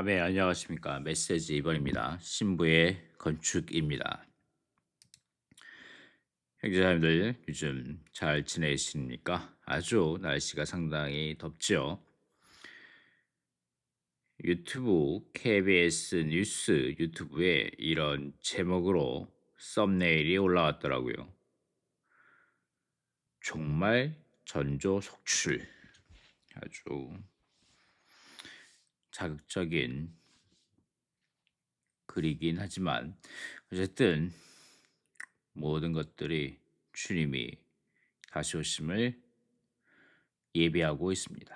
네, 안녕하십니까. 메시지 2번입니다. 신부의 건축입니다. 형제자매들 요즘 잘 지내십니까? 아주 날씨가 상당히 덥죠. 유튜브 KBS 뉴스 유튜브에 이런 제목으로 썸네일이 올라왔더라고요. 정말 전조 속출. 아주 자극적인 글이긴 하지만 어쨌든 모든 것들이 주님이 다시 오심을 예비하고 있습니다.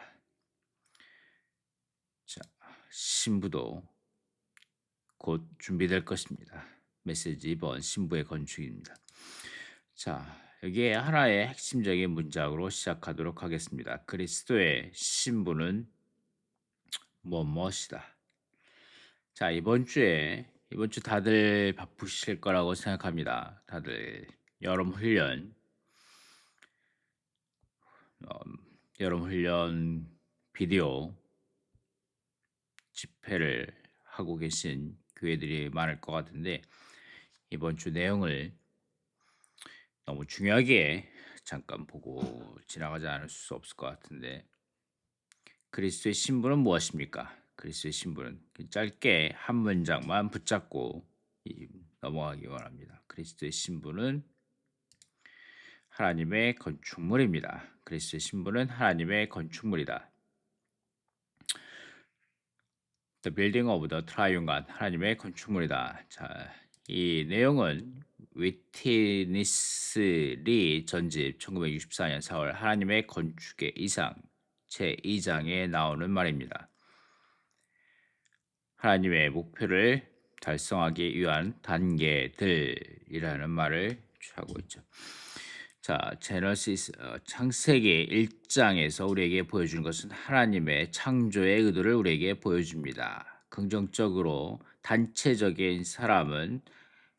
자, 신부도 곧 준비될 것입니다. 메시지 2번 신부의 건축입니다. 자, 여기에 하나의 핵심적인 문장으로 시작하도록 하겠습니다. 그리스도의 신부는 무엇이다. 자, 이번 주 다들 바쁘실 거라고 생각합니다. 다들 여름 훈련, 어, 여름 훈련 비디오 집회를 하고 계신 교회들이 많을 것 같은데 이번 주 내용을 너무 중요하게 잠깐 보고 지나가지 않을 수 없을 것 같은데 그리스도의 신부는 무엇입니까? 그리스도의 신부는 짧게 한 문장만 붙잡고 넘어가기 원합니다. 그리스도의 신부는 하나님의 건축물입니다. 그리스도의 신부는 하나님의 건축물이다. The building of the triune God, 하나님의 건축물이다. 자, 이 내용은 위트니스 리 전집 1964년 4월 하나님의 건축의 이상 제2장에 나오는 말입니다. 하나님의 목표를 달성하기 위한 단계들이라는 말을 취하고 있죠. 자, 제너시스 창세기 1장에서 우리에게 보여주는 것은 하나님의 창조의 의도를 우리에게 보여줍니다. 긍정적으로 단체적인 사람은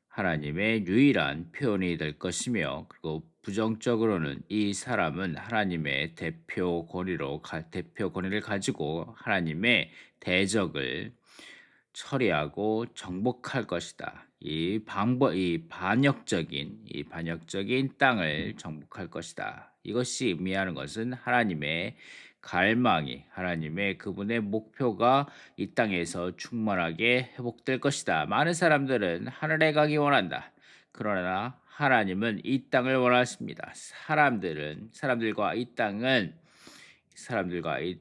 하나님의 유일한 표현이 될 것이며 그리고 부정적으로는 이 사람은 하나님의 대표 권위를 가지고 하나님의 대적을 처리하고 정복할 것이다. 이 반역적인 땅을 정복할 것이다. 이것이 의미하는 것은 하나님의 그분의 목표가 이 땅에서 충만하게 회복될 것이다. 많은 사람들은 하늘에 가기 원한다. 그러나 하나님은 이 땅을 원하십니다. 사람들과 이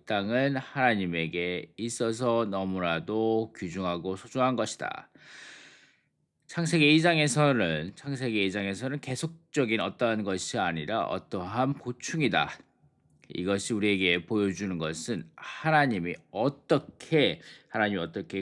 땅은 하나님에게 있어서 너무나도 귀중하고 소중한 것이다. 창세기 2장에서는 계속적인 어떠한 것이 아니라 어떠한 보충이다. 이것이 우리에게 보여주는 것은 하나님이 어떻게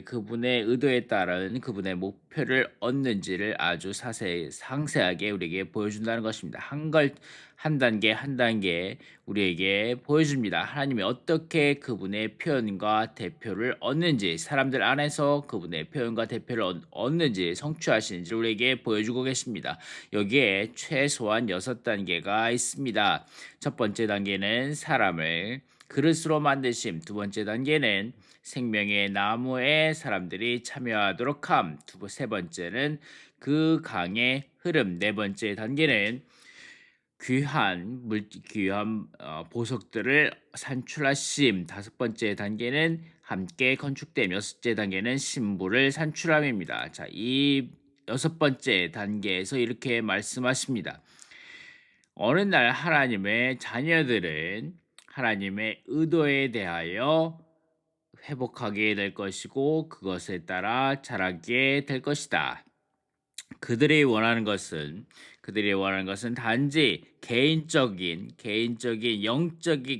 그분의 의도에 따른 그분의 목표를 얻는지를 아주 상세하게 우리에게 보여준다는 것입니다. 한 단계 한 단계 우리에게 보여줍니다. 하나님이 어떻게 그분의 표현과 대표를 얻는지, 사람들 안에서 그분의 표현과 대표를 얻는지, 성취하시는지 우리에게 보여주고 계십니다. 여기에 최소한 6단계가 있습니다. 첫 번째 단계는 사람을 그릇으로 만드심, 두 번째 단계는 생명의 나무에 사람들이 참여하도록 함, 세 번째는 그 강의 흐름, 네 번째 단계는 귀한 보석들을 산출하심, 다섯 번째 단계는 함께 건축됨, 여섯째 단계는 신부를 산출함입니다. 자, 이 여섯 번째 단계에서 이렇게 말씀하십니다. 어느 날 하나님의 자녀들은 하나님의 의도에 대하여 회복하게 될 것이고 그것에 따라 자라게 될 것이다. 그들이 원하는 것은 단지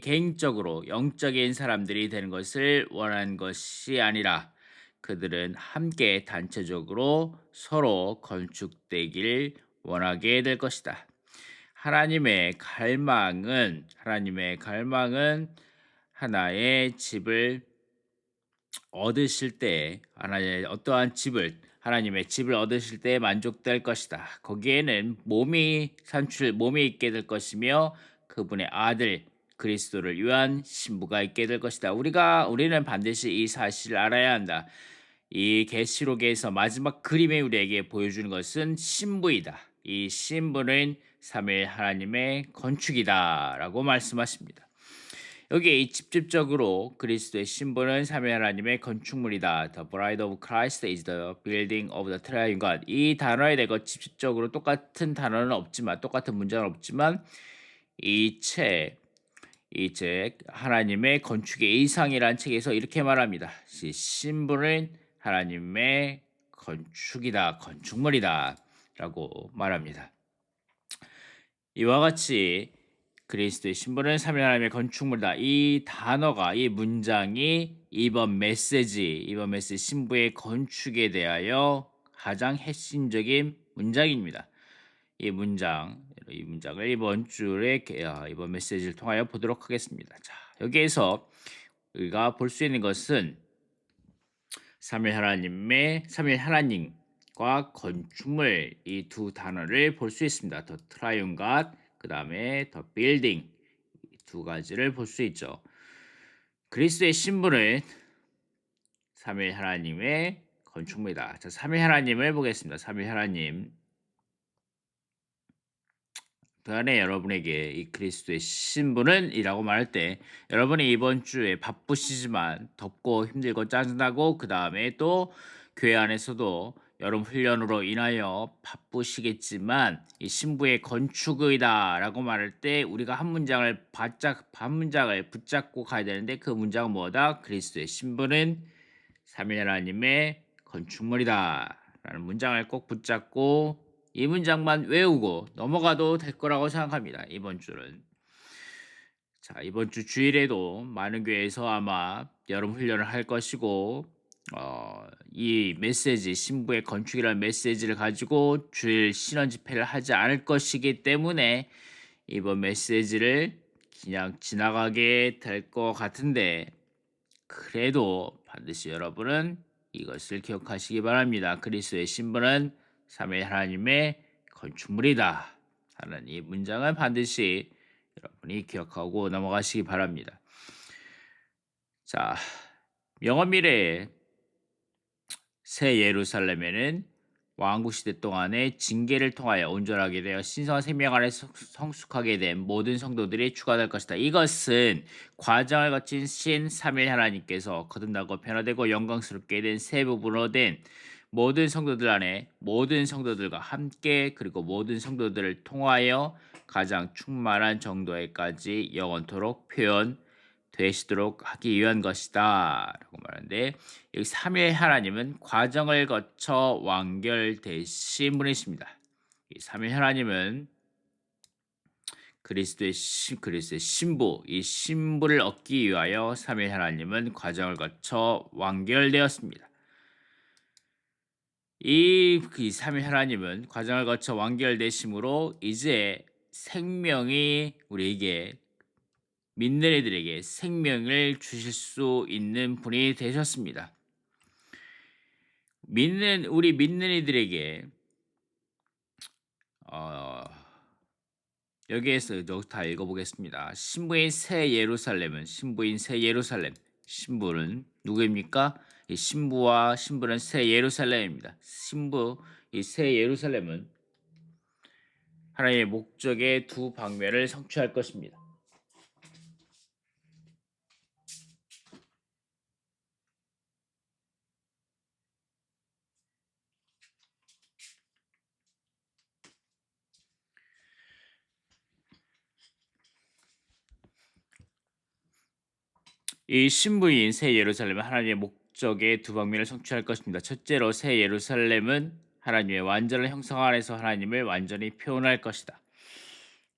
개인적으로 영적인 사람들이 되는 것을 원하는 것이 아니라 그들은 함께 단체적으로 서로 건축되길 원하게 될 것이다. 하나님의 갈망은 하나의 집을 얻으실 때 하나님의 집을 얻으실 때 만족될 것이다. 거기에는 몸이 있게 될 것이며 그분의 아들 그리스도를 위한 신부가 있게 될 것이다. 우리는 반드시 이 사실을 알아야 한다. 이 계시록에서 마지막 그림에 우리에게 보여주는 것은 신부이다. 이 신부는 삼위 하나님의 건축이다라고 말씀하십니다. 여기에 이 직접적으로 그리스도의 신부는 삼위 하나님의 건축물이다. The bride of Christ is the building of the triune God. 이 단어에 대고 직접적으로 똑같은 단어는 없지만 똑같은 문장은 없지만 이 책 하나님의 건축의 이상이라는 책에서 이렇게 말합니다. 이 신부는 하나님의 건축이다, 건축물이다라고 말합니다. 이와 같이 그리스도의 신부는 삼위 하나님의 건축물이다. 이 단어가 이 문장이 이번 메시지 신부의 건축에 대하여 가장 핵심적인 문장입니다. 이 문장을 이번 주에 이번 메시지를 통하여 보도록 하겠습니다. 자, 여기에서 우리가 볼 수 있는 것은 삼위 하나님과 건축물 이 두 단어를 볼 수 있습니다. 더 트라이온 갓 그다음에 더 빌딩 두 가지를 볼 수 있죠. 그리스도의 신부는 삼위 하나님의 건축물이다. 자, 삼위 하나님을 보겠습니다. 삼위 하나님 그 안에 여러분에게 이 그리스도의 신부는 이라고 말할 때 여러분이 이번 주에 바쁘시지만 덥고 힘들고 짜증나고 그 다음에 또 교회 안에서도 여름 훈련으로 인하여 바쁘시겠지만 이 신부의 건축이다라고 말할 때 우리가 한 문장을 붙잡고 가야 되는데 그 문장은 뭐다? 그리스도의 신부는 삼위 하나님의 건축물이다라는 문장을 꼭 붙잡고 이 문장만 외우고 넘어가도 될 거라고 생각합니다. 이번 주는. 자, 이번 주 주일에도 많은 교회에서 아마 여름 훈련을 할 것이고 이 메시지 신부의 건축이라는 메시지를 가지고 주일 신원 집회를 하지 않을 것이기 때문에 이번 메시지를 그냥 지나가게 될 것 같은데 그래도 반드시 여러분은 이것을 기억하시기 바랍니다. 그리스도의 신부는 삼위 하나님의 건축물이다 하는 이 문장을 반드시 여러분이 기억하고 넘어가시기 바랍니다. 자, 영원 미래의 새 예루살렘에는 왕국 시대 동안의 징계를 통하여 온전하게 되어 신성한 생명 안에 성숙하게 된 모든 성도들이 추가될 것이다. 이것은 과정을 거친 신 삼일 하나님께서 거듭나고 변화되고 영광스럽게 된 새 부분으로 된 모든 성도들 안에 모든 성도들과 함께 그리고 모든 성도들을 통하여 가장 충만한 정도에까지 영원토록 표현되시도록 하기 위한 것이다 라고 말하는데 여기 삼위의 하나님은 과정을 거쳐 완결되신 분이십니다. 이 삼위 하나님은 그리스도의 신부, 이 신부를 얻기 위하여 삼위 하나님은 과정을 거쳐 완결되었습니다. 이 삼위 하나님은 과정을 거쳐 완결되심으로 이제 생명이 우리에게 믿는 이들에게 생명을 주실 수 있는 분이 되셨습니다. 우리 믿는 이들에게 여기에서 다 읽어보겠습니다. 신부인 새 예루살렘 신부는 누구입니까? 이 신부는 새 예루살렘입니다. 이 새 예루살렘은 하나님의 목적의 두 방면을 성취할 것입니다. 이 신부인 새 예루살렘은 하나님의 목적의 두 방면을 성취할 것입니다. 첫째로 새 예루살렘은 하나님의 완전한 형상 안에서 하나님을 완전히 표현할 것이다.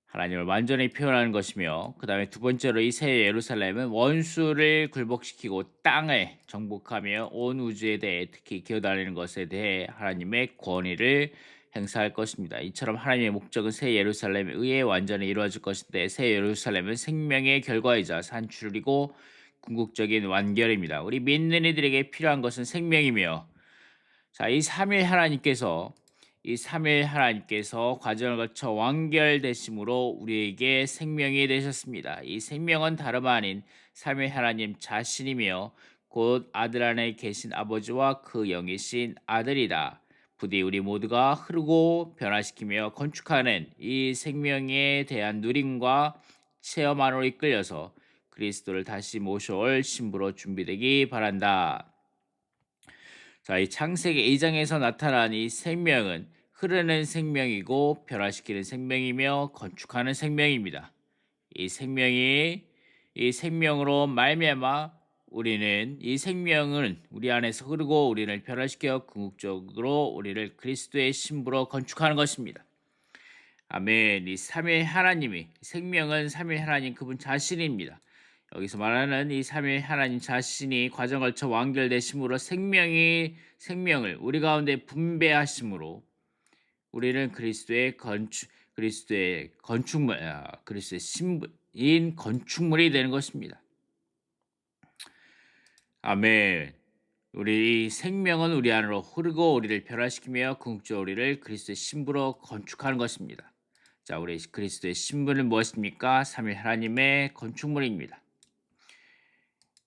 하나님을 완전히 표현하는 것이며 그 다음에 두 번째로 이 새 예루살렘은 원수를 굴복시키고 땅을 정복하며 온 우주에 대해 특히 기어다니는 것에 대해 하나님의 권위를 행사할 것입니다. 이처럼 하나님의 목적은 새 예루살렘에 의해 완전히 이루어질 것인데 새 예루살렘은 생명의 결과이자 산출이고 궁극적인 완결입니다. 우리 믿는 이들에게 필요한 것은 생명이며 자, 이 삼위 하나님께서 이 삼위일 하나님께서 과정을 거쳐 완결되심으로 우리에게 생명이 되셨습니다. 이 생명은 다름 아닌 삼위일 하나님 자신이며 곧 아들 안에 계신 아버지와 그 영이신 아들이다. 부디 우리 모두가 흐르고 변화시키며 건축하는 이 생명에 대한 누림과 체험 안으로 이끌려서 그리스도를 다시 모셔올 신부로 준비되기 바란다. 자, 이 창세기 2장에서 나타난 이 생명은 흐르는 생명이고 변화시키는 생명이며 건축하는 생명입니다. 이 생명으로 말미암아 우리는 이 생명은 우리 안에서 흐르고 우리를 변화시켜 궁극적으로 우리를 그리스도의 신부로 건축하는 것입니다. 아멘. 이 삼위 하나님이 생명은 삼위 하나님 그분 자신입니다. 여기서 말하는 이 삼위 하나님 자신이 과정을 거쳐 완결되심으로 생명을 우리 가운데 분배하심으로 우리는 그리스도의 건축물, 그리스도의 신부인 건축물이 되는 것입니다. 아멘. 우리 생명은 우리 안으로 흐르고 우리를 변화시키며 궁극적으로 우리를 그리스도의 신부로 건축하는 것입니다. 자, 우리 그리스도의 신부는 무엇입니까? 삼위 하나님의 건축물입니다.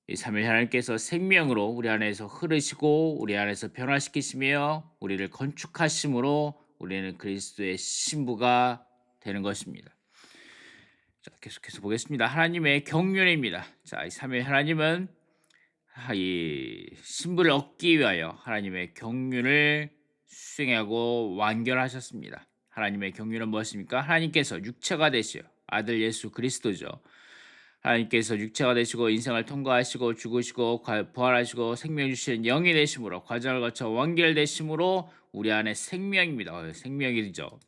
이 삼위 하나님께서 생명으로 우리 안에서 흐르시고 우리 안에서 변화시키시며 우리를 건축하심으로 우리는 그리스도의 신부가 되는 것입니다. 자, 계속해서 보겠습니다. 하나님의 경륜입니다. 자, 이 삼위 하나님은 이 신부를 얻기 위하여 하나님의 경륜을 수행하고 완결하셨습니다. 하나님의 경륜은 무엇입니까? 하나님께서 육체가 되시어 아들 예수 그리스도죠. 하나님께서 육체가 되시고 인생을 통과하시고 죽으시고 부활하시고 생명 주시는 영이 되심으로 과정을 거쳐 완결되심으로 우리 안에 생명입니다. 생명이죠.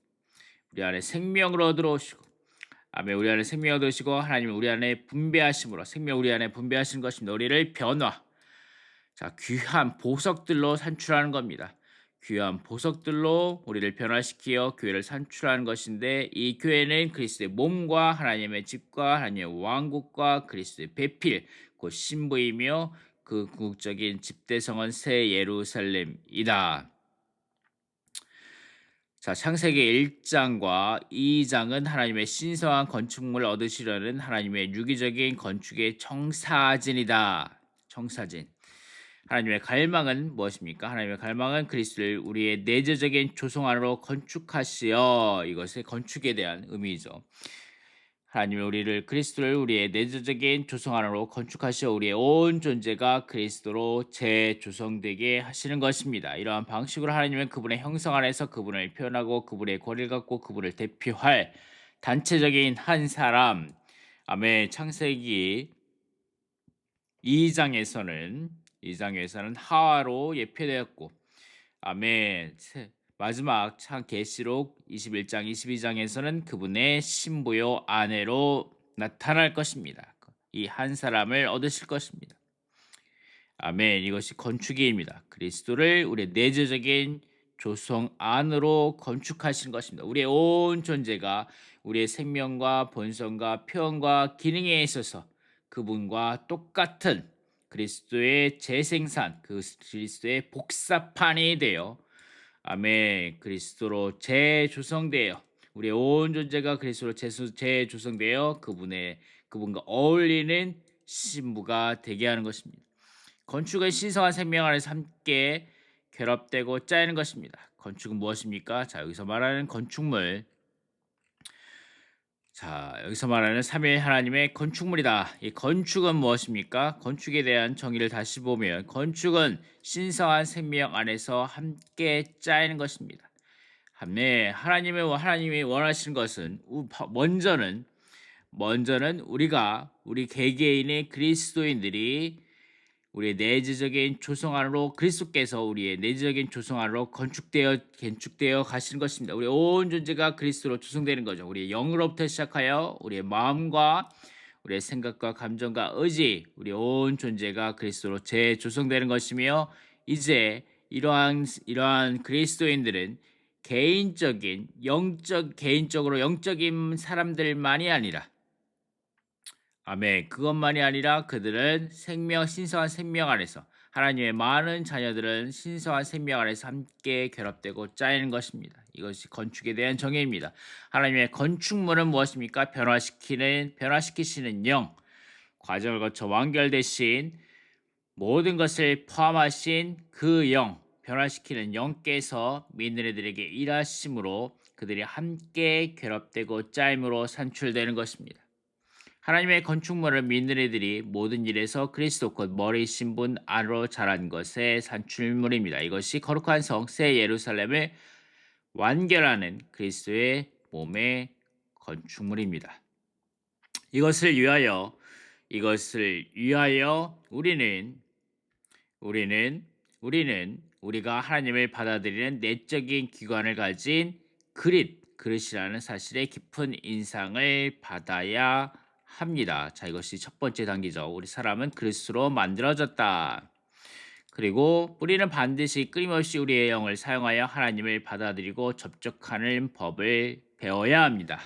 우리 안에 생명을 얻으시고 아멘. 우리 안에 생명을 얻으시고 하나님은 우리 안에 분배하심으로 생명 우리 안에 분배하시는 것입니다. 우리를 귀한 보석들로 산출하는 겁니다. 귀한 보석들로 우리를 변화시키어 교회를 산출하는 것인데 이 교회는 그리스도의 몸과 하나님의 집과 하나님의 왕국과 그리스도의 배필 곧 신부이며 그 궁극적인 집대성은 새 예루살렘이다. 자, 창세기 1장과 2장은 하나님의 신성한 건축물을 얻으시려는 하나님의 유기적인 건축의 청사진이다. 청사진. 하나님의 갈망은 무엇입니까? 하나님의 갈망은 그리스도를 우리의 내재적인 조성 안으로 건축하시어 이것의 건축에 대한 의미죠. 하나님은 그리스도를 우리의 내재적인 조성 안으로 건축하시어 우리의 온 존재가 그리스도로 재조성되게 하시는 것입니다. 이러한 방식으로 하나님은 그분의 형상 안에서 그분을 표현하고 그분의 권위를 갖고 그분을 대표할 단체적인 한 사람. 아멘. 창세기 2장에서는 하와로 예표되었고 아멘. 마지막 계시록 21장 22장에서는 그분의 신부요 아내로 나타날 것입니다. 이 한 사람을 얻으실 것입니다. 아멘. 이것이 건축이입니다. 그리스도를 우리의 내재적인 조성 안으로 건축하신 것입니다. 우리의 온 존재가 우리의 생명과 본성과 표현과 기능에 있어서 그분과 똑같은 그리스도의 재생산, 그리스도의 복사판이 되어 아멘. 그리스도로 재조성되어 우리의 온 존재가 그리스도로 재조성되어 그분과 어울리는 신부가 되게 하는 것입니다. 건축은 신성한 생명 안에서 함께 결합되고 짜이는 것입니다. 건축은 무엇입니까? 자, 여기서 말하는 건축물. 자, 여기서 말하는 삼위일 하나님의 건축물이다. 이 건축은 무엇입니까? 건축에 대한 정의를 다시 보면 건축은 신성한 생명 안에서 함께 짜이는 것입니다. 하나님이 원하시는 것은 먼저는 우리 개개인의 그리스도인들이 우리의 내재적인 조성 안으로 그리스도께서 우리의 내재적인 조성 안으로 건축되어 가시는 것입니다. 우리 온 존재가 그리스도로 조성되는 거죠. 우리의 영으로부터 시작하여 우리의 마음과 우리의 생각과 감정과 의지, 우리 온 존재가 그리스도로 재조성되는 것이며 이제 이러한 그리스도인들은 개인적으로 영적인 사람들만이 아니라 아멘. 그것만이 아니라 그들은 신성한 생명 안에서 하나님의 많은 자녀들은 신성한 생명 아래서 함께 결합되고 짜이는 것입니다. 이것이 건축에 대한 정의입니다. 하나님의 건축물은 무엇입니까? 변화시키시는 영, 과정을 거쳐 완결되신 모든 것을 포함하신 그 영, 변화시키는 영께서 믿는 이들에게 일하심으로 그들이 함께 결합되고 짜임으로 산출되는 것입니다. 하나님의 건축물을 믿는 이들이 모든 일에서 그리스도 곧 머리이신 분 안으로 자란 것의 산출물입니다. 이것이 거룩한 성 새 예루살렘을 완결하는 그리스도의 몸의 건축물입니다. 이것을 위하여 우리가 하나님을 받아들이는 내적인 기관을 가진 그릇이라는 사실에 깊은 인상을 받아야 합니다. 자, 이것이 첫 번째 단계죠. 우리 사람은 그릇으로 만들어졌다. 그리고 우리는 반드시 끊임없이 우리의 영을 사용하여 하나님을 받아들이고 접촉하는 법을 배워야 합니다.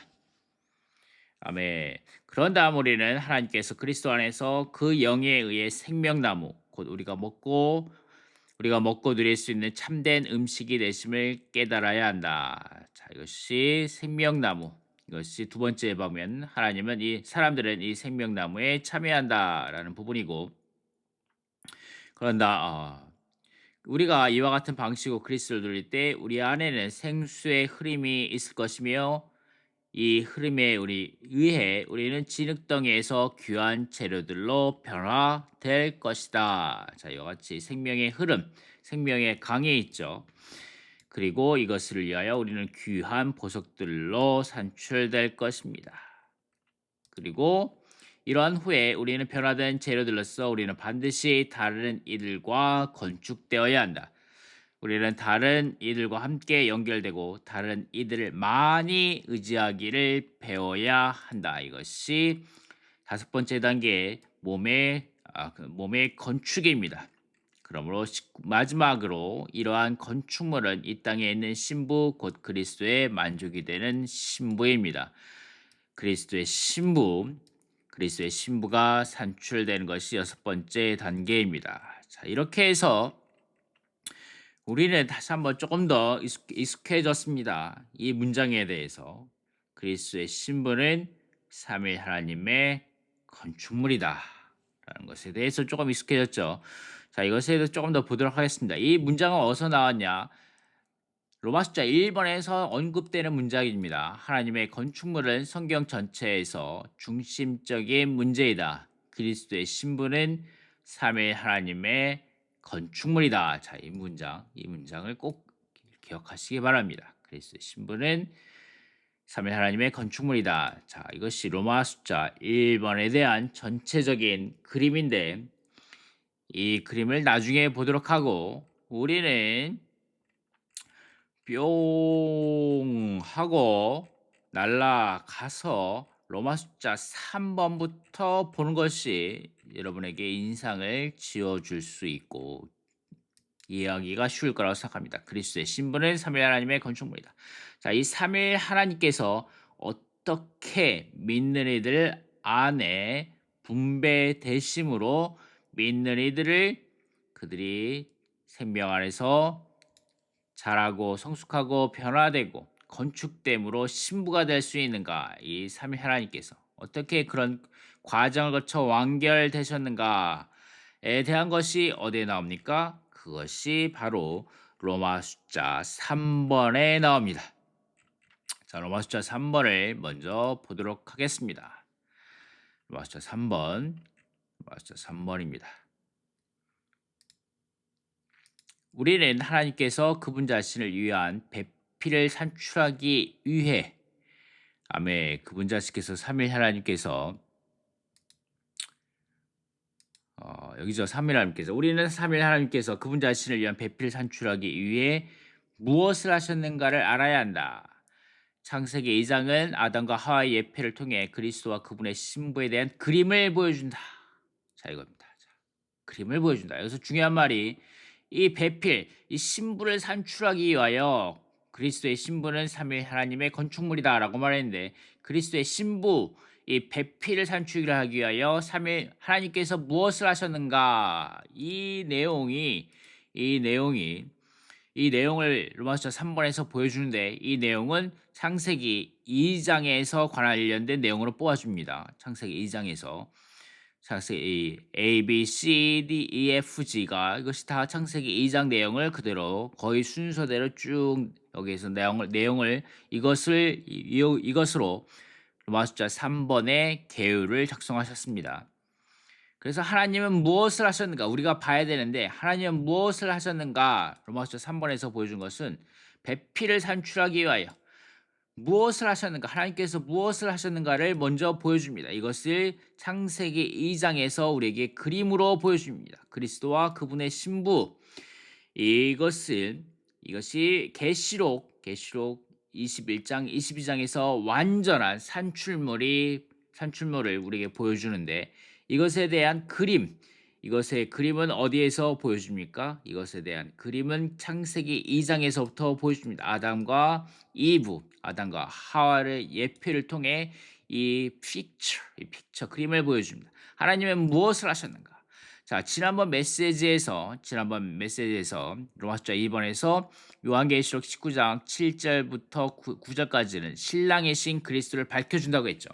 아멘. 그런 다음 우리는 하나님께서 그리스도 안에서 그 영에 의해 생명나무, 곧 우리가 먹고 누릴 수 있는 참된 음식이 되심을 깨달아야 한다. 자, 이것이 생명나무. 이것이 두 번째에 보면 사람들은 이 생명나무에 참여한다라는 부분이고, 그런다. 우리가 이와 같은 방식으로 그리스도를 누릴 때 우리 안에는 생수의 흐름이 있을 것이며 이 흐름에 의해 우리는 진흙덩이에서 귀한 재료들로 변화될 것이다. 자, 이와 같이 생명의 흐름, 생명의 강이 있죠. 그리고 이것을 위하여 우리는 귀한 보석들로 산출될 것입니다. 그리고 이러한 후에 우리는 변화된 재료들로서 우리는 반드시 다른 이들과 건축되어야 한다. 우리는 다른 이들과 함께 연결되고 다른 이들을 많이 의지하기를 배워야 한다. 이것이 다섯 번째 단계의 몸의 건축입니다. 그러므로 마지막으로 이러한 건축물은 이 땅에 있는 신부 곧 그리스도의 만족이 되는 신부입니다. 그리스도의 신부가 산출되는 것이 여섯 번째 단계입니다. 자, 이렇게 해서 우리는 다시 한번 조금 더 익숙해졌습니다. 이 문장에 대해서 그리스도의 신부는 삼위 하나님의 건축물이다 라는 것에 대해서 조금 익숙해졌죠. 자, 이것에 대해서 조금 더 보도록 하겠습니다. 이 문장은 어디서 나왔냐? 로마 숫자 1번에서 언급되는 문장입니다. 하나님의 건축물은 성경 전체에서 중심적인 문제이다. 그리스도의 신부는 삼위 하나님의 건축물이다. 자, 이 문장을 꼭 기억하시기 바랍니다. 그리스도의 신부는 삼위 하나님의 건축물이다. 자, 이것이 로마 숫자 1번에 대한 전체적인 그림인데 이 그림을 나중에 보도록 하고 우리는 뿅 하고 날아가서 로마 숫자 3번부터 보는 것이 여러분에게 인상을 지어줄 수 있고 이해하기가 쉬울 거라고 생각합니다. 그리스도의 신부는 삼위 하나님의 건축물이다. 자, 이 삼위 하나님께서 어떻게 믿는 이들 안에 분배되심으로 믿는 이들을 그들이 생명 안에서 자라고 성숙하고 변화되고 건축됨으로 신부가 될 수 있는가? 이 삼위 하나님께서 어떻게 그런 과정을 거쳐 완결되셨는가에 대한 것이 어디에 나옵니까? 그것이 바로 로마 숫자 3번에 나옵니다. 자, 로마 숫자 3번을 먼저 보도록 하겠습니다. 로마 숫자 3번입니다. 우리는 하나님께서 그분 자신을 위한 배필을 산출하기 위해 그분 자신께서 삼위 하나님께서 여기서 삼위 하나님께서 우리는 삼위 하나님께서 그분 자신을 위한 배필을 산출하기 위해 무엇을 하셨는가를 알아야 한다. 창세기 2장은 아담과 하와의 예패를 통해 그리스도와 그분의 신부에 대한 그림을 보여준다. 자, 이겁니다. 자, 그림을 보여준다. 여기서 중요한 말이 이 배필, 이 신부를 산출하기 위하여 그리스도의 신부는 삼위 하나님의 건축물이다라고 말했는데 그리스도의 신부, 이 배필을 산출하기 하기 위하여 하나님께서 무엇을 하셨는가? 이 내용이 이 내용을 로마서 3번에서 보여주는데 이 내용은 창세기 2장에서 관련된 내용으로 뽑아줍니다. 창세기 2장에서 창세기 A, B, C, D, E, F, G가 이것이 다 창세기 2장 내용을 그대로 거의 순서대로 쭉 여기에서 내용을 이것으로 로마서 3번의 계율을 작성하셨습니다. 그래서 하나님은 무엇을 하셨는가? 우리가 봐야 되는데 하나님은 무엇을 하셨는가? 로마서 3번에서 보여준 것은 배필을 산출하기 위하여 무엇을 하셨는가? 하나님께서 무엇을 하셨는가를 먼저 보여줍니다. 이것을 창세기 2장에서 우리에게 그림으로 보여줍니다. 그리스도와 그분의 신부. 이것이 계시록 21장, 22장에서 완전한 산출물을 우리에게 보여주는데 이것에 대한 이것의 그림은 어디에서 보여줍니까? 이것에 대한 그림은 창세기 2장에서부터 보여줍니다. 아담과 하와의 예표를 통해 이 픽처 그림을 보여줍니다. 하나님은 무엇을 하셨는가? 자, 지난번 메시지에서 로마서 2번에서 요한계시록 19장 7절부터 9절까지는 신랑의 신 그리스도를 밝혀준다고 했죠.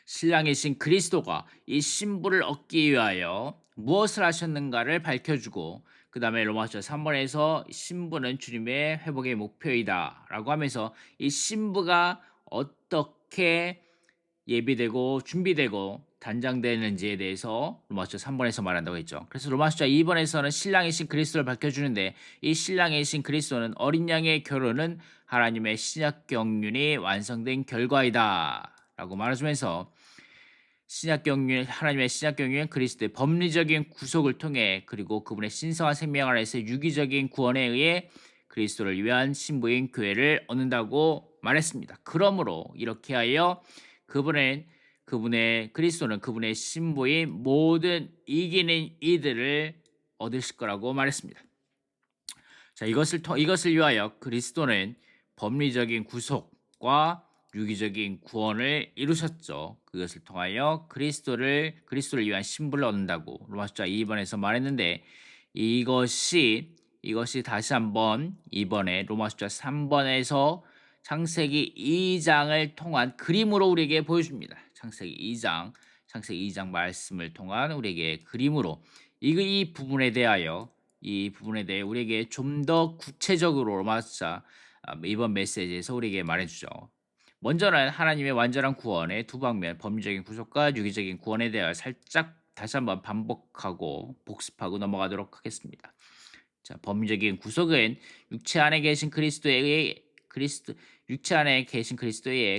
신랑의 신 그리스도가 이 신부를 얻기 위하여 무엇을 하셨는가를 밝혀주고 그 다음에 로마서 3번에서 신부는 주님의 회복의 목표이다 라고 하면서 이 신부가 어떻게 예비되고 준비되고 단장되는지에 대해서 로마서 3번에서 말한다고 했죠. 그래서 로마서 2번에서는 신랑의 신 그리스도를 밝혀주는데 이 신랑의 신 그리스도는 어린 양의 결혼은 하나님의 신약 경륜이 완성된 결과이다 라고 말해주면서 하나님의 신약 경륜은 그리스도의 법리적인 구속을 통해 그리고 그분의 신성한 생명 안에서 유기적인 구원에 의해 그리스도를 위한 신부인 교회를 얻는다고 말했습니다. 그러므로 이렇게 하여 그리스도는 그분의 신부인 모든 이기는 이들을 얻으실 거라고 말했습니다. 자, 이것을 위하여 그리스도는 법리적인 구속과 유기적인 구원을 이루셨죠. 그것을 통하여 그리스도를 위한 신부를 얻는다고 로마서 2번에서 말했는데 이것이 다시 한번 이번에 로마서 3번에서 창세기 2장을 통한 그림으로 우리에게 보여줍니다. 창세기 2장 말씀을 통한 우리에게 그림으로 이 부분에 대해 우리에게 좀 더 구체적으로 로마서 이번 메시지에서 우리에게 말해주죠. 먼저는 하나님의 완전한 구원의 두 방면, 법리적인 구속과 유기적인 구원에 대하여 살짝 다시 한번 반복하고 복습하고 넘어가도록 하겠습니다. 자, 법리적인 구속은 육체 안에 계신 그리스도의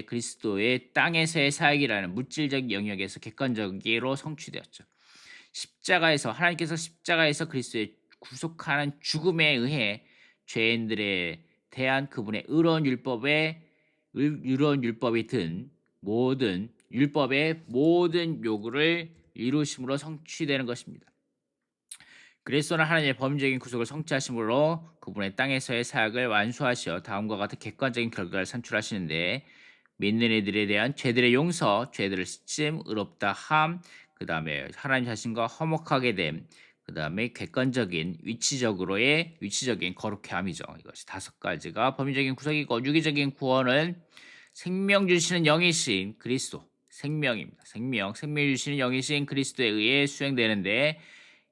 그리스도의 땅에서의 사역이라는 물질적 영역에서 객관적으로 성취되었죠. 하나님께서 십자가에서 그리스도의 구속하는 죽음에 의해 죄인들에 대한 그분의 의로운 율법이 든 율법의 모든 요구를 이루심으로 성취되는 것입니다. 그리스도는 하나님의 범죄적인 구속을 성취하심으로 그분의 땅에서의 사역을 완수하시어 다음과 같은 객관적인 결과를 산출하시는데 믿는 이들에 대한 죄들의 용서, 죄들을 씻음, 의롭다 함, 그 다음에 하나님 자신과 화목하게 됨, 그 다음에 위치적인 거룩해 함이죠. 이것이 5가지가 법리적인 구속이고 유기적인 구원은 생명 주시는 영이신 그리스도, 생명입니다. 생명 주시는 영이신 그리스도에 의해 수행되는데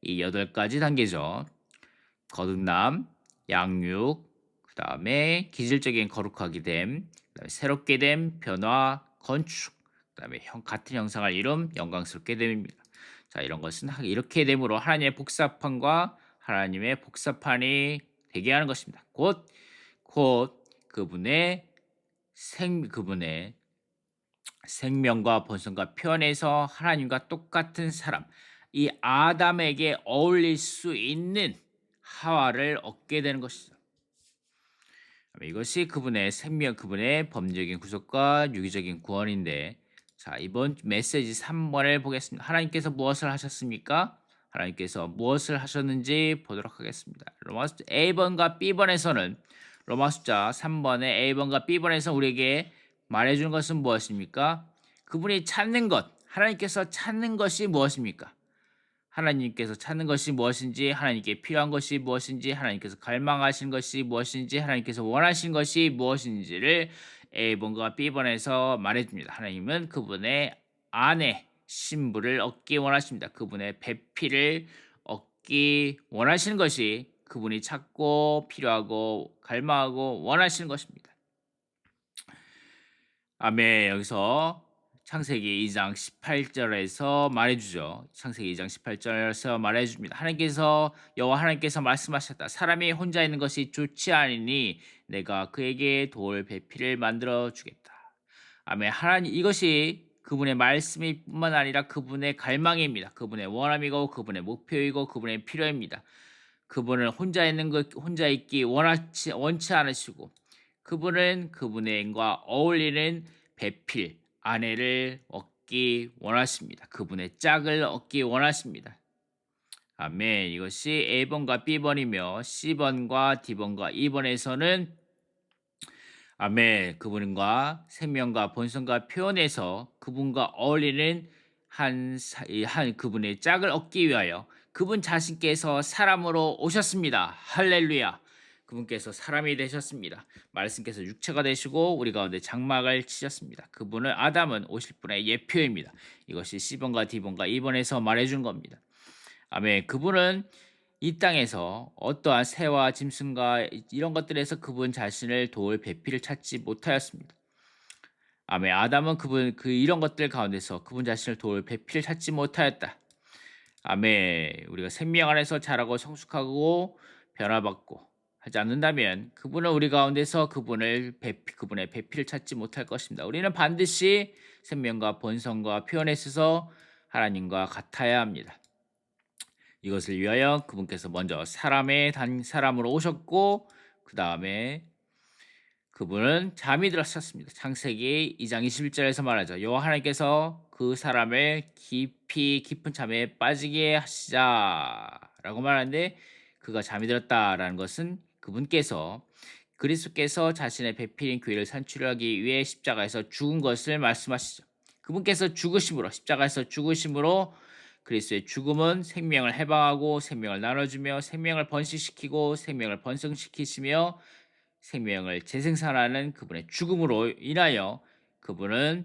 이 8가지 단계죠. 거듭남, 양육, 그 다음에 기질적인 거룩하게 됨, 그다음에 새롭게 됨, 변화, 건축, 그 다음에 같은 형상을 이룸, 영광스럽게 됨입니다. 자, 이런 것은 이렇게 됨으로 하나님의 복사판과 하나님의 복사판이 되게 하는 것입니다. 곧 그분의 생명과 본성과 표현에서 하나님과 똑같은 사람, 이 아담에게 어울릴 수 있는 하와를 얻게 되는 것이죠. 이것이 그분의 법리적인 구속과 유기적인 구원인데, 자, 이번 메시지 3번을 보겠습니다. 하나님께서 무엇을 하셨습니까? 하나님께서 무엇을 하셨는지 보도록 하겠습니다. 로마서 A번과 B번에서는 로마 숫자 3번의 A번과 B번에서 우리에게 말해주는 것은 무엇입니까? 그분이 찾는 것, 하나님께서 찾는 것이 무엇입니까? 하나님께서 찾는 것이 무엇인지, 하나님께 필요한 것이 무엇인지, 하나님께서 갈망하신 것이 무엇인지, 하나님께서 원하신 것이 무엇인지를 A번과 B번에서 말해줍니다. 하나님은 그분의 아내, 신부를 얻기 원하십니다. 그분의 배필을 얻기 원하시는 것이 그분이 찾고 필요하고 갈망하고 원하시는 것입니다. 아멘. 여기서 창세기 2장 18절에서 말해주죠. 창세기 2장 18절에서 말해줍니다. 여호와 하나님께서 말씀하셨다. 사람이 혼자 있는 것이 좋지 않으니 내가 그에게 돌 배필을 만들어 주겠다. 아멘. 하나님, 이것이 그분의 말씀이 뿐만 아니라 그분의 갈망입니다. 그분의 원함이고 그분의 목표이고 그분의 필요입니다. 그분은 혼자 있기 원치 않으시고, 그분은 그분과 어울리는 배필 아내를 얻기 원하십니다. 그분의 짝을 얻기 원하십니다. 아멘. 이것이 A번과 B번이며 C번과 D번과 E번에서는 아멘. 그분과 생명과 본성과 표현에서 그분과 어울리는 한 그분의 짝을 얻기 위하여 그분 자신께서 사람으로 오셨습니다. 할렐루야. 그분께서 사람이 되셨습니다. 말씀께서 육체가 되시고 우리 가운데 장막을 치셨습니다. 아담은 오실 분의 예표입니다. 이것이 C번과 D번과 E번에서 말해준 겁니다. 아멘. 그분은 이 땅에서 어떠한 새와 짐승과 이런 것들에서 그분 자신을 도울 배필을 찾지 못하였습니다. 아멘. 아담은 이런 것들 가운데서 그분 자신을 도울 배필을 찾지 못하였다. 아멘. 우리가 생명 안에서 자라고 성숙하고 변화받고 하지 않는다면 그분은 우리 가운데서 그분의 배필을 찾지 못할 것입니다. 우리는 반드시 생명과 본성과 표현에 있어서 하나님과 같아야 합니다. 이것을 위하여 그분께서 먼저 사람으로 오셨고, 그 다음에 그분은 잠이 들었었습니다. 창세기 2장 21절에서 말하죠. 여호와 하나님께서 그 사람을 깊은 잠에 빠지게 하시자라고 말하는데, 그가 잠이 들었다라는 것은 그리스도께서 자신의 배필인 교회를 산출하기 위해 십자가에서 죽은 것을 말씀하시죠. 그분께서 십자가에서 죽으심으로 그리스도의 죽음은 생명을 해방하고 생명을 나눠주며 생명을 번식시키고 생명을 번성시키시며 생명을 재생산하는 그분의 죽음으로 인하여 그분은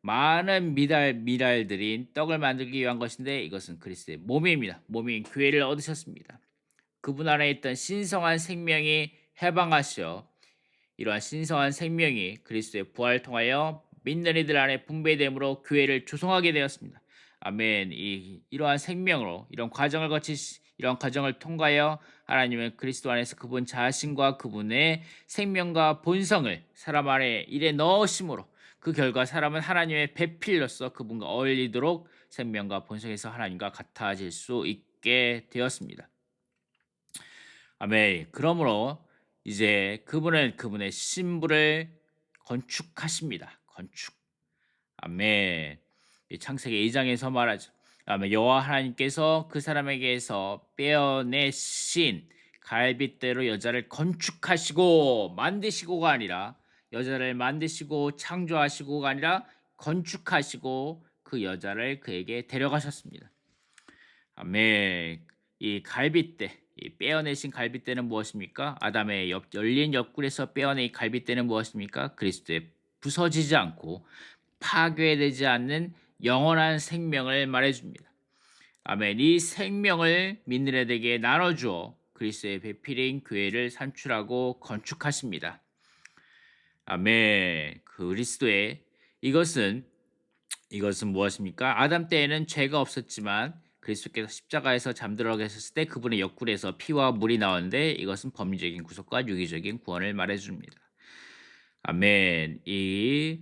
많은 미랄들인 떡을 만들기 위한 것인데, 이것은 그리스도의 몸입니다. 몸인 교회를 얻으셨습니다. 그분 안에 있던 신성한 생명이 해방하시어 이러한 신성한 생명이 그리스도의 부활을 통하여 믿는 이들 안에 분배됨으로 교회를 조성하게 되었습니다. 아멘. 이러한 생명으로 이런 과정을 통과하여 하나님은 그리스도 안에서 그분 자신과 그분의 생명과 본성을 사람 안에 일에 넣으심으로 그 결과 사람은 하나님의 배필로서 그분과 어울리도록 생명과 본성에서 하나님과 같아질 수 있게 되었습니다. 아멘. 그러므로 이제 그분은 그분의 신부를 건축하십니다. 건축. 아멘. 창세기 2장에서 말하죠. 아멘. 여호와 하나님께서 그 사람에게서 빼어내신 갈빗대로 여자를 건축하시고 만드시고가 아니라, 여자를 만드시고 창조하시고가 아니라 건축하시고 그 여자를 그에게 데려가셨습니다. 아멘. 이 빼어내신 갈빗대는 무엇입니까? 아담의 열린 옆구리에서 빼어낸 이 갈빗대는 무엇입니까? 그리스도의 부서지지 않고 파괴되지 않는 영원한 생명을 말해줍니다. 아멘. 이 생명을 믿는 이들에게 나눠주어 그리스도의 배필인 교회를 산출하고 건축하십니다. 아멘. 이것은 무엇입니까? 아담 때에는 죄가 없었지만 그리스도께서 십자가에서 잠들어 계셨을 때 그분의 옆구리에서 피와 물이 나오는데, 이것은 법리적인 구속과 유기적인 구원을 말해줍니다. 아멘. 이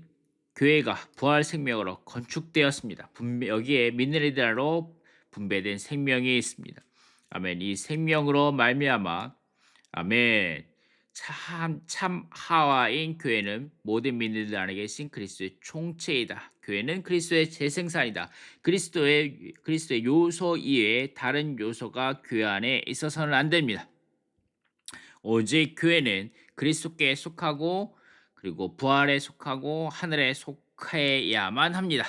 교회가 부활 생명으로 건축되었습니다. 여기에 믿는 이들로 분배된 생명이 있습니다. 아멘. 이 생명으로 말미암아 아멘. 참 하와인 교회는 모든 믿는 이들 안에 계신 그리스도의 총체이다. 교회는 그리스도의 재생산이다. 그리스도의 요소 이외에 다른 요소가 교회 안에 있어서는 안 됩니다. 오직 교회는 그리스도께 속하고 그리고 부활에 속하고 하늘에 속해야만 합니다.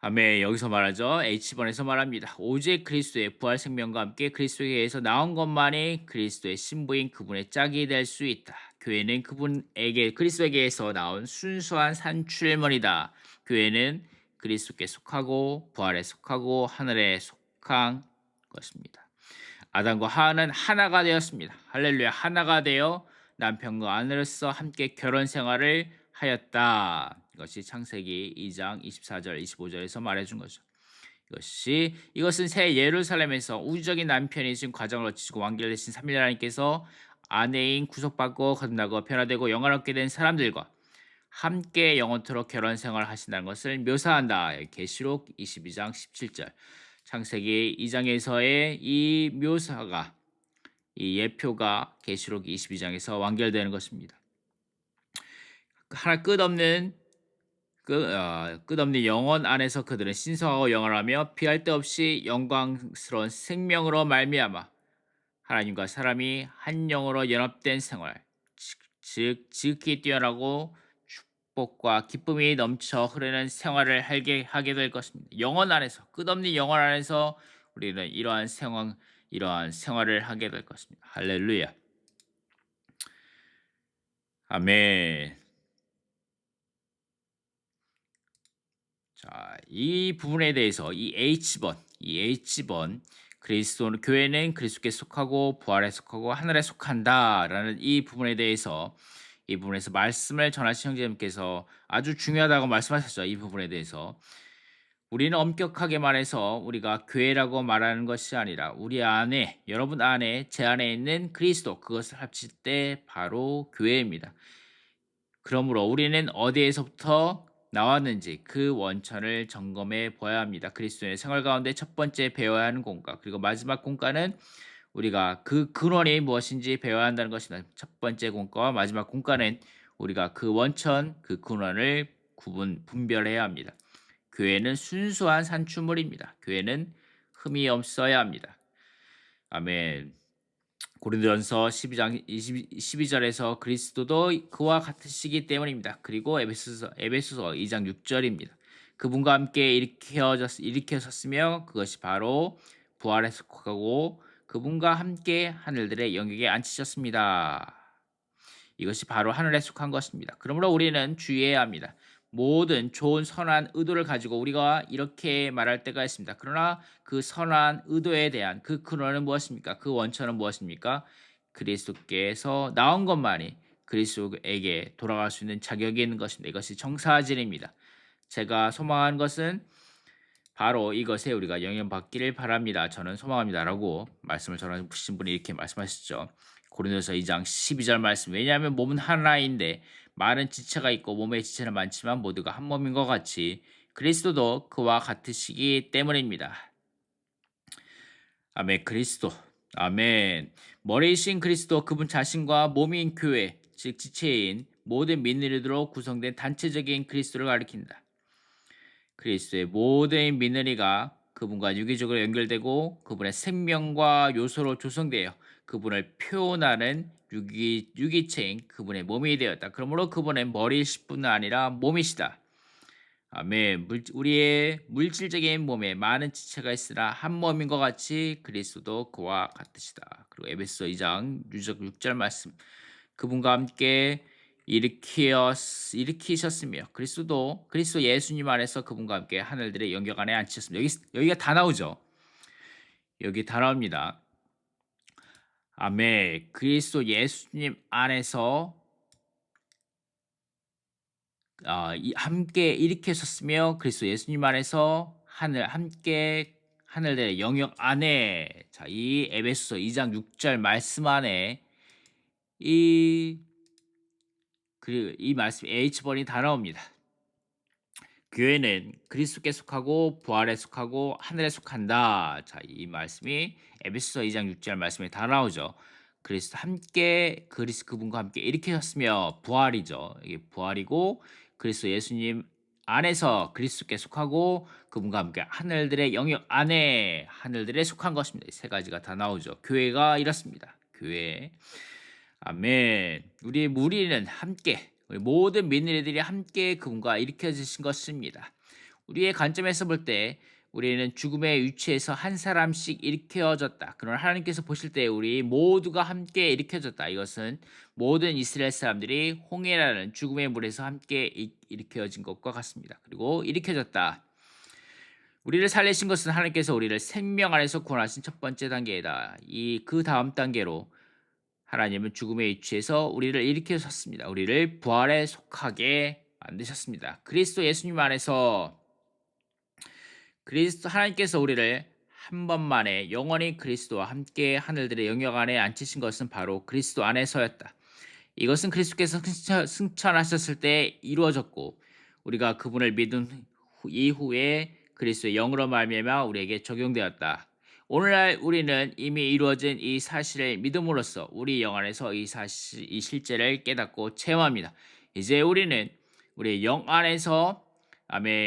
아멘. 여기서 말하죠. H번에서 말합니다. 오직 그리스도의 부활 생명과 함께 그리스도에게서 나온 것만이 그리스도의 신부인 그분의 짝이 될 수 있다. 교회는 그분에게 그리스도에게서 나온 순수한 산출물이다. 교회는 그리스도께 속하고 부활에 속하고 하늘에 속한 것입니다. 아담과 하와는 하나가 되었습니다. 할렐루야. 하나가 되어 남편과 아내로서 함께 결혼 생활을 하였다. 이것이 창세기 2장 24절 25절에서 말해준 거죠. 이것은 새 예루살렘에서 우주적인 남편이 신 과정을 거치고 완결되신 삼위 하나님께서 아내인 구속받고 거듭나고 변화되고 영화롭게 된 사람들과 함께 영원토록 결혼 생활을 하신다는 것을 묘사한다. 계시록 22장 17절. 창세기 2장에서의 이 묘사가 이 예표가 계시록 22장에서 완결되는 것입니다. 하나 끝없는 영원 안에서 그들은 신성하고 영원하며 비할 데 없이 영광스러운 생명으로 말미암아 하나님과 사람이 한 영으로 연합된 생활, 즉 지극히 뛰어나고 축복과 기쁨이 넘쳐 흐르는 생활을 하게 될 것입니다. 영원 안에서 끝없는 영원 안에서 우리는 이러한 생활을 하게 될 것입니다. 할렐루야. 아멘. 자, 이 부분에 대해서 이 H번 그리스도는 교회는 그리스도께 속하고 부활에 속하고 하늘에 속한다라는 이 부분에 대해서 이 부분에서 말씀을 전하신 형제님께서 아주 중요하다고 말씀하셨죠. 이 부분에 대해서 우리는 엄격하게 말해서 우리가 교회라고 말하는 것이 아니라 우리 안에 여러분 안에 제 안에 있는 그리스도 그것을 합칠 때 바로 교회입니다. 그러므로 우리는 어디에서부터 나왔는지 그 원천을 점검해 보아야 합니다. 그리스도의 생활 가운데 첫 번째 배워야 하는 공과 그리고 마지막 공과는 우리가 그 근원이 무엇인지 배워야 한다는 것입니다. 첫 번째 공과와 마지막 공과는 우리가 그 원천, 그 근원을 분별해야 합니다. 교회는 순수한 산출물입니다. 교회는 흠이 없어야 합니다. 아멘. 고린도전서 12장 12절에서 그리스도도 그와 같으시기 때문입니다. 그리고 에베소서 2장 6절입니다. 그분과 함께 일으켜졌으며 그것이 바로 부활에 속하고 그분과 함께 하늘들의 영역에 앉히셨습니다. 이것이 바로 하늘에 속한 것입니다. 그러므로 우리는 주의해야 합니다. 모든 좋은 선한 의도를 가지고 우리가 이렇게 말할 때가 있습니다. 그러나 그 선한 의도에 대한 그 근원은 무엇입니까? 그 원천은 무엇입니까? 그리스도께서 나온 것만이 그리스도에게 돌아갈 수 있는 자격이 있는 것입니다. 이것이 정사진입니다. 제가 소망하는 것은 바로 이것에 우리가 영향받기를 바랍니다. 저는 소망합니다라고 말씀을 전하신 분이 이렇게 말씀하셨죠. 고린도서 2장 12절 말씀. 왜냐하면 몸은 하나인데 많은 지체가 있고 몸의 지체는 많지만 모두가 한 몸인 것 같이 그리스도도 그와 같으시기 때문입니다. 아멘. 그리스도. 아멘. 머리이신 그리스도 그분 자신과 몸인 교회 즉 지체인 모든 민들이로 구성된 단체적인 그리스도를 가리킨다. 그리스도의 모든 민원이가 그분과 유기적으로 연결되고 그분의 생명과 요소로 조성되어 그분을 표현하는 유기체인 그분의 몸이 되었다. 그러므로 그분은 머리일 뿐 아니라 몸이시다. 아멘. 우리의 물질적인 몸에 많은 지체가 있으나 한 몸인 것 같이 그리스도도 그와 같으시다. 그리고 에베소 2장 6절 말씀. 그분과 함께 일으키셨으며 그리스도 예수님 안에서 그분과 함께 하늘들의 영역 안에 앉히셨습니다. 여기가 다 나오죠. 여기 다 나옵니다. 아멘. 그리스도 예수님 안에서 함께 일으키셨으며 그리스도 예수님 안에서 함께 하늘들의 영역 안에 이 에베소서 2장 6절 말씀 안에 이 말씀 H번이 다 나옵니다. 교회는 그리스도께 속하고 부활에 속하고 하늘에 속한다. 이 말씀이 에베소서 2장 6절 말씀에 다 나오죠. 그리스도 함께 그분과 함께 일으키셨으며 부활이죠. 이게 부활이고 그리스도 예수님 안에서 그리스도께 속하고 그분과 함께 하늘들의 영역 안에 하늘들에 속한 것입니다. 이 세 가지가 다 나오죠. 교회가 이렇습니다. 교회. 아멘. 우리는 함께 우리 모든 믿는 이들이 함께 그분과 일으켜지신 것입니다. 우리의 관점에서 볼 때 우리는 죽음의 위치에서 한 사람씩 일으켜졌다. 그러나 하나님께서 보실 때 우리 모두가 함께 일으켜졌다. 이것은 모든 이스라엘 사람들이 홍해라는 죽음의 물에서 함께 일으켜진 것과 같습니다. 그리고 일으켜졌다. 우리를 살리신 것은 하나님께서 우리를 생명 안에서 구원하신 첫 번째 단계이다. 그 다음 단계로 하나님은 죽음의 위치에서 우리를 일으키셨습니다. 우리를 부활에 속하게 만드셨습니다. 그리스도 예수님 안에서 그리스도 하나님께서 우리를 한 번만에 영원히 그리스도와 함께 하늘들의 영역 안에 앉히신 것은 바로 그리스도 안에서였다. 이것은 그리스도께서 승천하셨을 때 이루어졌고 우리가 그분을 믿은 이후에 그리스도의 영으로 말미암아 우리에게 적용되었다. 오늘날 우리는 이미 이루어진 이 사실을 믿음으로써 우리 영 안에서 이 실제를 깨닫고 체험합니다. 이제 우리는 우리의 영 안에서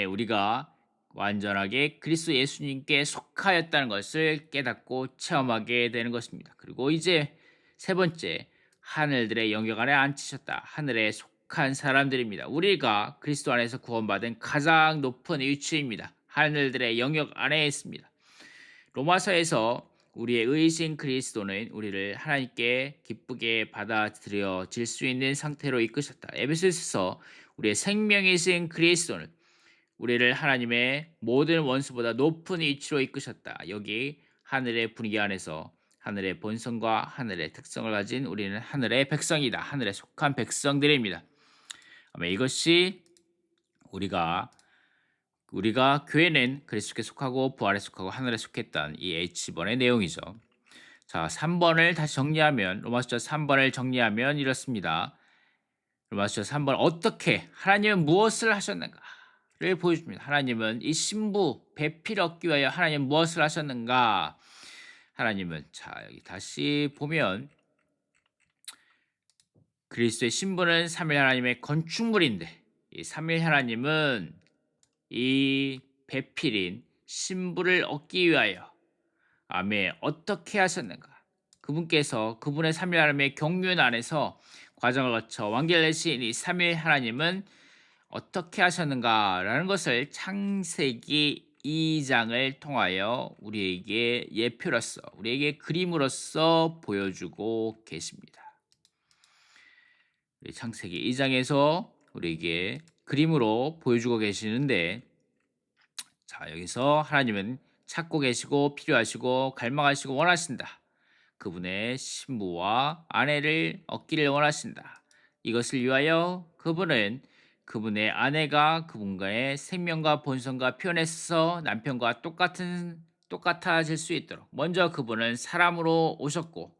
우리가 완전하게 그리스도 예수님께 속하였다는 것을 깨닫고 체험하게 되는 것입니다. 그리고 이제 세 번째, 하늘들의 영역 안에 앉히셨다. 하늘에 속한 사람들입니다. 우리가 그리스도 안에서 구원받은 가장 높은 위치입니다. 하늘들의 영역 안에 있습니다. 로마서에서 우리의 의신 그리스도는 우리를 하나님께 기쁘게 받아들여질 수 있는 상태로 이끄셨다. 에베소서 우리의 생명이신 그리스도는 우리를 하나님의 모든 원수보다 높은 위치로 이끄셨다. 여기 하늘의 분위기 안에서 하늘의 본성과 하늘의 특성을 가진 우리는 하늘의 백성이다. 하늘에 속한 백성들입니다. 이것이 우리가 교회는 그리스도께 속하고 부활에 속하고 하늘에 속했던 이 H번의 내용이죠. 자, 3번을 다시 정리하면 로마서 3번을 정리하면 이렇습니다. 로마서 3번 어떻게 하나님은 무엇을 하셨는가를 보여줍니다. 하나님은 이 신부 배필을 얻기 위하여 하나님은 무엇을 하셨는가? 하나님은 여기 다시 보면 그리스도의 신부는 삼위 하나님의 건축물인데 이 삼위 하나님은 이 배필인 신부를 얻기 위하여 어떻게 하셨는가? 그분께서 그분의 삼위 하나님의 경륜 안에서 과정을 거쳐 완결 내신 이 삼위 하나님은 어떻게 하셨는가라는 것을 창세기 2장을 통하여 우리에게 예표로서 우리에게 그림으로써 보여주고 계십니다. 창세기 2장에서 우리에게 그림으로 보여주고 계시는데 여기서 하나님은 찾고 계시고 필요하시고 갈망하시고 원하신다. 그분의 신부와 아내를 얻기를 원하신다. 이것을 위하여 그분은 그분의 아내가 그분과의 생명과 본성과 표현에서 남편과 똑같아질 수 있도록 먼저 그분은 사람으로 오셨고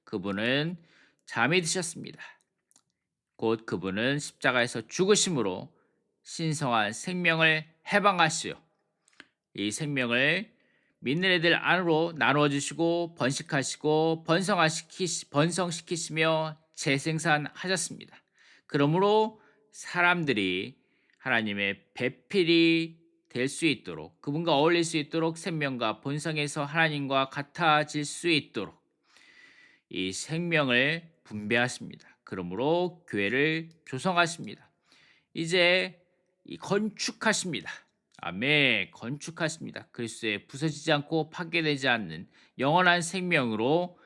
그분은 잠이 드셨습니다. 곧 그분은 십자가에서 죽으심으로 신성한 생명을 해방하시오. 이 생명을 믿는 애들 안으로 나누어 주시고 번식하시고 번성시키시며 재생산하셨습니다. 그러므로 사람들이 하나님의 배필이 될 수 있도록 그분과 어울릴 수 있도록 생명과 본성에서 하나님과 같아질 수 있도록 이 생명을 분배하십니다. 그러므로 교회를 조성하십니다. 이제 건축하십니다. 건축하십니다. 그리스도의 부서지지 않고 파괴되지 않는 영원한 생명으로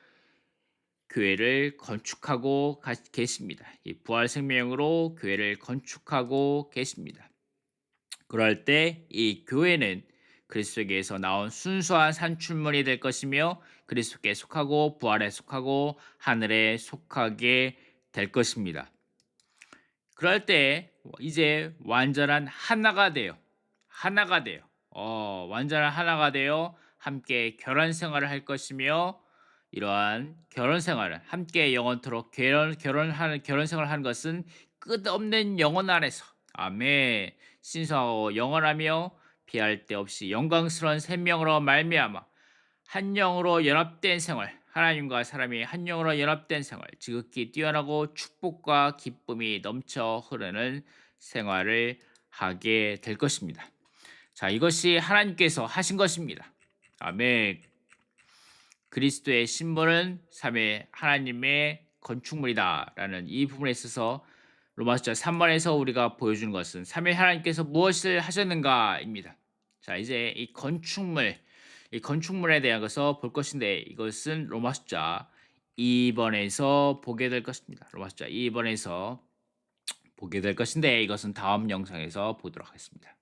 교회를 건축하고 계십니다. 이 부활 생명으로 교회를 건축하고 계십니다. 그럴 때 이 교회는 그리스도에게서 나온 순수한 산출물이 될 것이며 그리스도께 속하고 부활에 속하고 하늘에 속하게 될 것입니다. 그럴 때 이제 완전한 하나가 돼요. 완전한 하나가 되어 함께 결혼 생활을 할 것이며 이러한 결혼 생활을 함께 영원토록 결혼 생활을 하는 것은 끝없는 영원 안에서 신성하고 영원하며 비할 데 없이 영광스러운 생명으로 말미암아 한 영으로 연합된 생활, 하나님과 사람이 한 영으로 연합된 생활, 지극히 뛰어나고 축복과 기쁨이 넘쳐 흐르는 생활을 하게 될 것입니다. 이것이 하나님께서 하신 것입니다. 그리스도의 신부는 삼위 하나님의 건축물이다라는 이 부분에 있어서 로마 숫자 3 번에서 우리가 보여주는 것은 "삼위 하나님께서 무엇을 하셨는가?"입니다. 자 이제 이 건축물에 대한 것을 볼 것인데 이것은 로마 숫자 2 번에서 보게 될 것입니다. 로마 숫자 2 번에서 보게 될 것인데 이것은 다음 영상에서 보도록 하겠습니다.